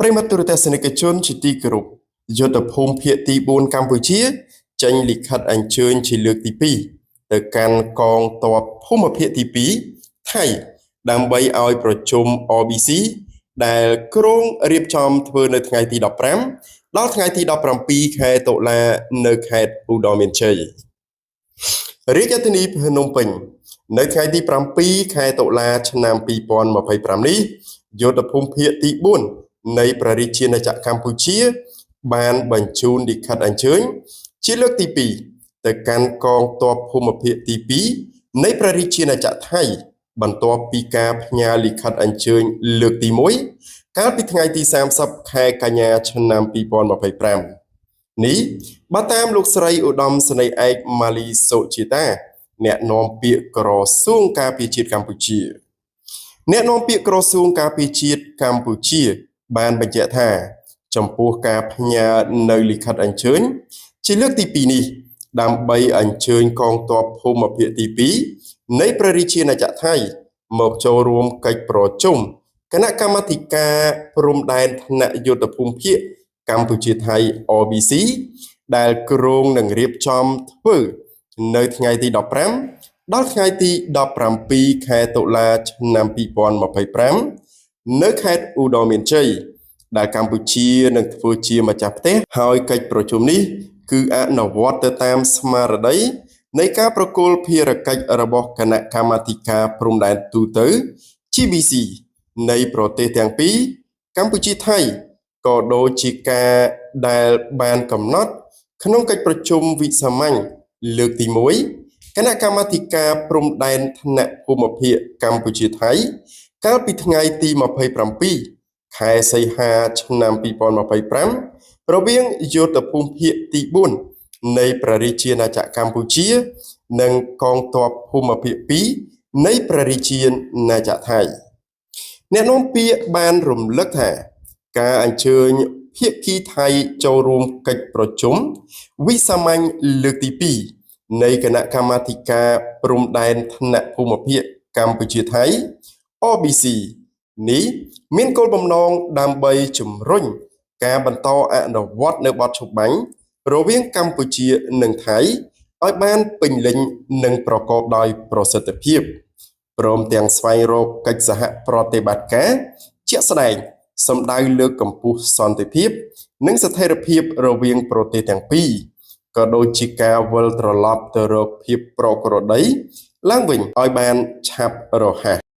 ប្រិមត្តទូរទស្សនិកជនជាទីគោរពយុទ្ធភូមិភាគទី4កម្ពុជាចេញលិខិតអញ្ជើញជាលើកទី2ទៅកាន់កងទ័ពភូមិភាគទី2ថៃដើម្បីឲ្យប្រជុំ RBC ដែលក្រុងរៀបចំធ្វើនៅថ្ងៃទី15ដល់ថ្ងៃទី17ខែតុលានៅខេត្តឧត្តរមានជ័យរាជធានីភ្នំពេញនៅថ្ងៃទី7ខែតុលាឆ្នាំ2025នេះយុទ្ធភូមិភាគទី4នៃព្រះរាជាណាចក្រកម្ពុជាបានបញ្ជូនលិខិតអញ្ជើញជាលើកទី2ទៅកាន់កងទ័ពភូមិភាគទី2នៃព្រះរាជាណាចក្រថៃបន្ទាប់ពីការផ្ញើលិខិតអញ្ជើញលើកទី1កាលពីថ្ងៃទី30ខែកញ្ញាឆ្នាំ2025នេះបើតាមលោកស្រីឧត្តមសេនីយ៍ឯកម៉ាលីសុជាតាអ្នកនាំពាក្យក្រសួងការពារជាតិកម្ពុជាអ្នកនាំពាក្យក្រសួងការពារជាតិកម្ពុជាបានបញ្ជាក់ថាចំពោះការផ្ញើនៅលិខិតអញ្ជើញជាលើកទី2នេះដើម្បីអញ្ជើញកងទ័ពភូមិភាគទី2នៃព្រះរាជាណាចក្រថៃមកចូលរួមកិច្ចប្រជុំគណៈកម្មាធិការព្រំដែនថ្នាក់យុទ្ធភូមិភាគកម្ពុជាថៃ RBC ដែលក្រុងនឹងរៀបចំធ្វើនៅថ្ងៃទី15ដល់ថ្ងៃទី17ខែតុលាឆ្នាំ2025នៅខេត្តឧត្តរមានជ័យដែលកម្ពុជានឹងធ្វើជាម្ចាស់ផ្ទះហើយកិច្ចប្រជុំនេះគឺអនុវត្តទៅតាមស្មារតីនៃការប្រគល់ភារកិច្ចរបស់គណៈកម្មាធិការព្រំដែនទូទៅ GBC នៃប្រទេសទាំងពីរកម្ពុជាថៃក៏ដូចជាការដែលបានកំណត់ក្នុងកិច្ចប្រជុំវិសាមញ្ញលើកទី1គណៈកម្មាធិការព្រំដែនថ្នាក់ភូមិភាគកម្ពុជាថៃកាលពីថ្ងៃទី27ខែសីហាឆ្នាំ2025រវាងយុទ្ធភូមិភាគទី4នៃព្រះរាជាណាចក្រកម្ពុជានិងកងទ័ពភូមិភាគ2នៃព្រះរាជាណាចក្រថៃអ្នកនាំពាក្យបានរំលឹកថាការអញ្ជើញភាគីថៃចូលរួមកិច្ចប្រជុំវិសាមញ្ញលើកទី2នៃគណៈកម្មាធិការព្រំដែនថ្នាក់ភូមិភាគកម្ពុជាថៃ RBC នេះមានគោលបំណងដើម្បីជំរុញការបន្តអនុវត្តនៅបទច្បាញ់រវាងកម្ពុជានិងថៃឲ្យបានពេញលេញនិងប្រកបដោយប្រសិទ្ធភាពព្រមទាំងស្វែងរកកិច្ចសហប្រតិបត្តិការជាក់ស្ដែងសម្ដៅលើកកម្ពស់សន្តិភាពនិងស្ថិរភាពរវាងប្រទេសទាំងពីរក៏ដូចជាការវិលត្រឡប់ទៅរកភាពប្រក្រតីឡើងវិញឲ្យបានឆាប់រហ័ស